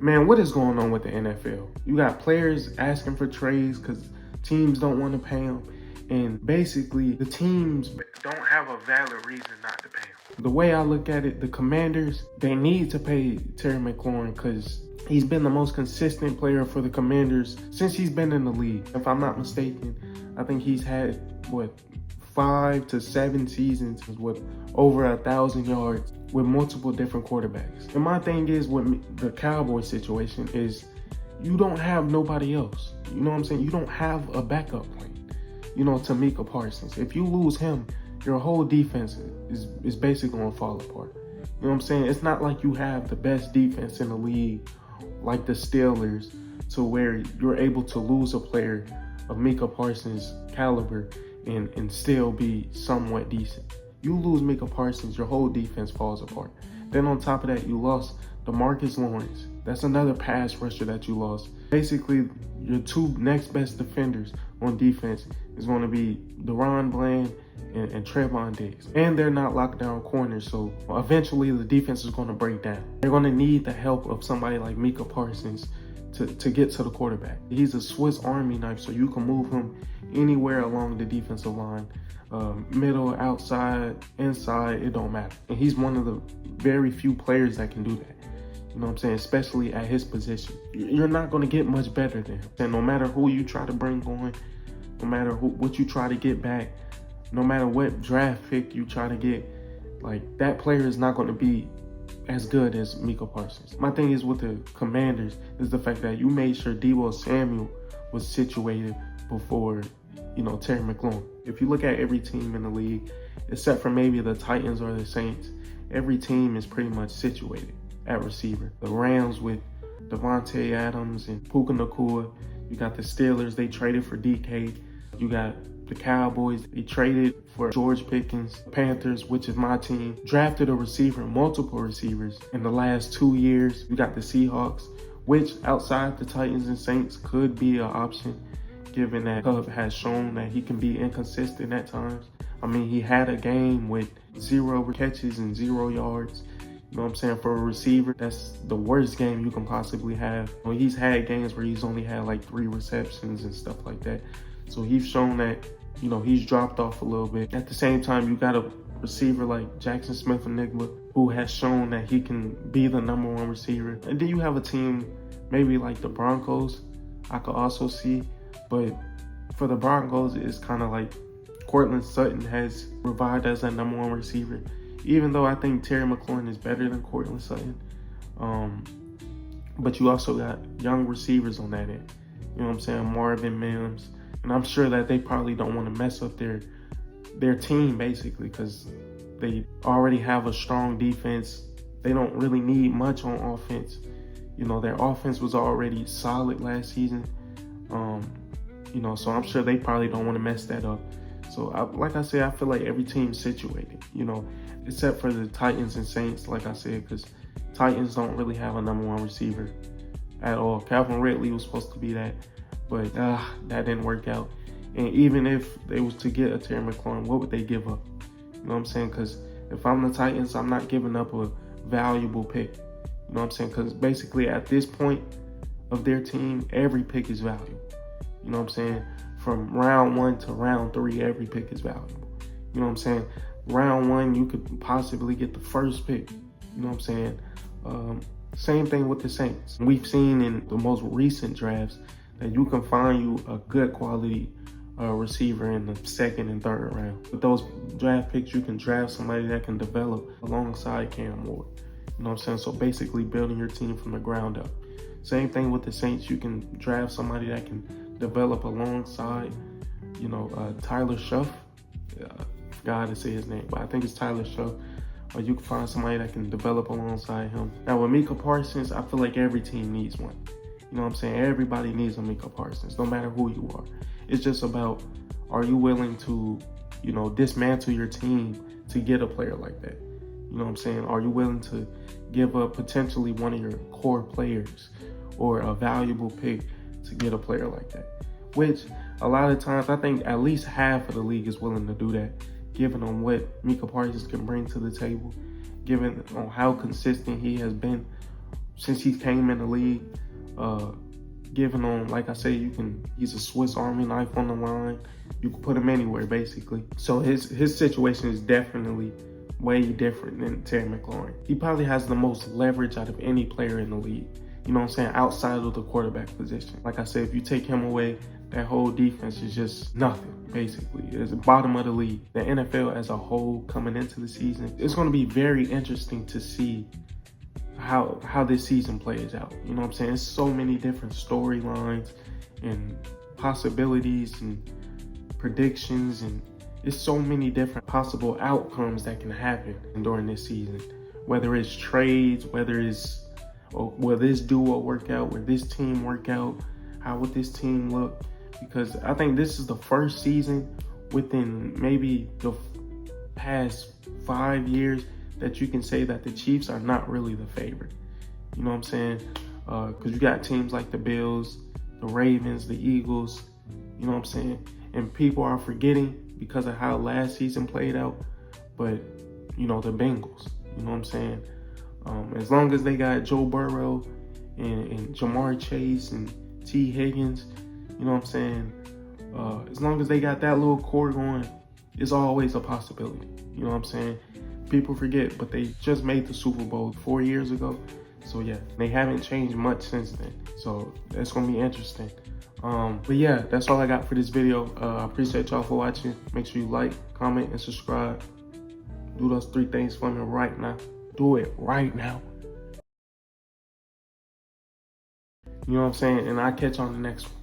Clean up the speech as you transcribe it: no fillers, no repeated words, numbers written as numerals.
Man, what is going on with the NFL? You got players asking for trades because teams don't want to pay them. And basically, the teams don't have a valid reason not to pay them. The way I look at it, the Commanders, they need to pay Terry McLaurin because he's been the most consistent player for the Commanders since he's been in the league. If I'm not mistaken, I think he's had, 5 to 7 seasons with over 1,000 yards with multiple different quarterbacks. And my thing is with the Cowboys situation is you don't have nobody else. You know what I'm saying? You don't have a backup plan. Tamika Parsons. If you lose him, your whole defense is basically going to fall apart. You know what I'm saying? It's not like you have the best defense in the league like the Steelers to where you're able to lose a player of Micah Parsons' caliber and still be somewhat decent. You lose Micah Parsons, your whole defense falls apart. Then on top of that, you lost DeMarcus Lawrence. That's another pass rusher that you lost. Basically, your two next best defenders on defense is going to be Deron Bland and Trevon Diggs. And they're not locked down corners, so eventually the defense is going to break down. They're going to need the help of somebody like Micah Parsons to get to the quarterback. He's a Swiss Army knife, so you can move him anywhere along the defensive line. Middle, outside, inside, it don't matter. And he's one of the very few players that can do that. You know what I'm saying? Especially at his position. You're not going to get much better than him. And no matter who you try to bring on, no matter what you try to get back, no matter what draft pick you try to get, that player is not going to be as good as Micah Parsons. My thing is with the Commanders is the fact that you made sure Deebo Samuel was situated before, Terry McLaurin. If you look at every team in the league, except for maybe the Titans or the Saints, every team is pretty much situated at receiver. The Rams with Devontae Adams and Puka Nacua. You got the Steelers, they traded for DK. You got the Cowboys, they traded for George Pickens. Panthers, which is my team, drafted a receiver, multiple receivers in the last 2 years. You got the Seahawks, which outside the Titans and Saints could be an option, given that Cub has shown that he can be inconsistent at times. I mean, he had a game with 0 catches and 0 yards. You know what I'm saying? For a receiver, that's the worst game you can possibly have. He's had games where he's only had 3 receptions and stuff like that. So he's shown that, he's dropped off a little bit. At the same time, you got a receiver like Jackson Smith-Njigba who has shown that he can be the #1 receiver. And then you have a team maybe like the Broncos, I could also see. But for the Broncos, it's kind of like Courtland Sutton has revived as that #1 receiver. Even though I think Terry McLaurin is better than Courtland Sutton. But you also got young receivers on that end. You know what I'm saying? Marvin Mims. And I'm sure that they probably don't want to mess up their team, basically, because they already have a strong defense. They don't really need much on offense. Their offense was already solid last season. So I'm sure they probably don't want to mess that up. So, like I said, I feel like every team's situated, except for the Titans and Saints, like I said, because Titans don't really have a #1 receiver at all. Calvin Ridley was supposed to be that, but that didn't work out. And even if they was to get a Terry McLaurin, what would they give up? You know what I'm saying? Because if I'm the Titans, I'm not giving up a valuable pick. You know what I'm saying? Because basically at this point of their team, every pick is valuable. You know what I'm saying? From round 1 to round 3, every pick is valuable. You know what I'm saying? Round 1, you could possibly get the first pick. You know what I'm saying? Same thing with the Saints. We've seen in the most recent drafts that you can find you a good quality receiver in the 2nd and 3rd round. With those draft picks, you can draft somebody that can develop alongside Cam Ward. You know what I'm saying? So basically building your team from the ground up. Same thing with the Saints. You can draft somebody that can develop alongside, Tyler Shuff. I forgot how to say his name, but I think it's Tyler Shuff. Or you can find somebody that can develop alongside him. Now with Micah Parsons, I feel like every team needs one. You know what I'm saying? Everybody needs a Micah Parsons, no matter who you are. It's just about, are you willing to, dismantle your team to get a player like that? You know what I'm saying? Are you willing to give up potentially one of your core players or a valuable pick to get a player like that? Which a lot of times, I think at least half of the league is willing to do that, given on what Micah Parsons can bring to the table, given on how consistent he has been since he came in the league, giving him, like I say, he's a Swiss Army knife on the line. You can put him anywhere, basically. So his situation is definitely way different than Terry McLaurin. He probably has the most leverage out of any player in the league. You know what I'm saying? Outside of the quarterback position. Like I said, if you take him away, that whole defense is just nothing, basically. It's the bottom of the league. The NFL as a whole coming into the season, it's going to be very interesting to see how this season plays out. You know what I'm saying? There's so many different storylines and possibilities and predictions, and it's so many different possible outcomes that can happen during this season. Whether it's trades, whether it's, will this duo work out, will this team work out, how would this team look? Because I think this is the first season within maybe the past 5 years that you can say that the Chiefs are not really the favorite. You know what I'm saying? Because you got teams like the Bills, the Ravens, the Eagles, you know what I'm saying? And people are forgetting because of how last season played out, but, you know, the Bengals, you know what I'm saying? As long as they got Joe Burrow and Jamar Chase and T. Higgins, you know what I'm saying? As long as they got that little core going, it's always a possibility. You know what I'm saying? People forget, but they just made the Super Bowl 4 years ago. So yeah, they haven't changed much since then. So that's gonna be interesting. But yeah, that's all I got for this video. I appreciate y'all for watching. Make sure you like, comment, and subscribe. Do those 3 things for me right now. Do it right now. You know what I'm saying? And I'll catch you on the next one.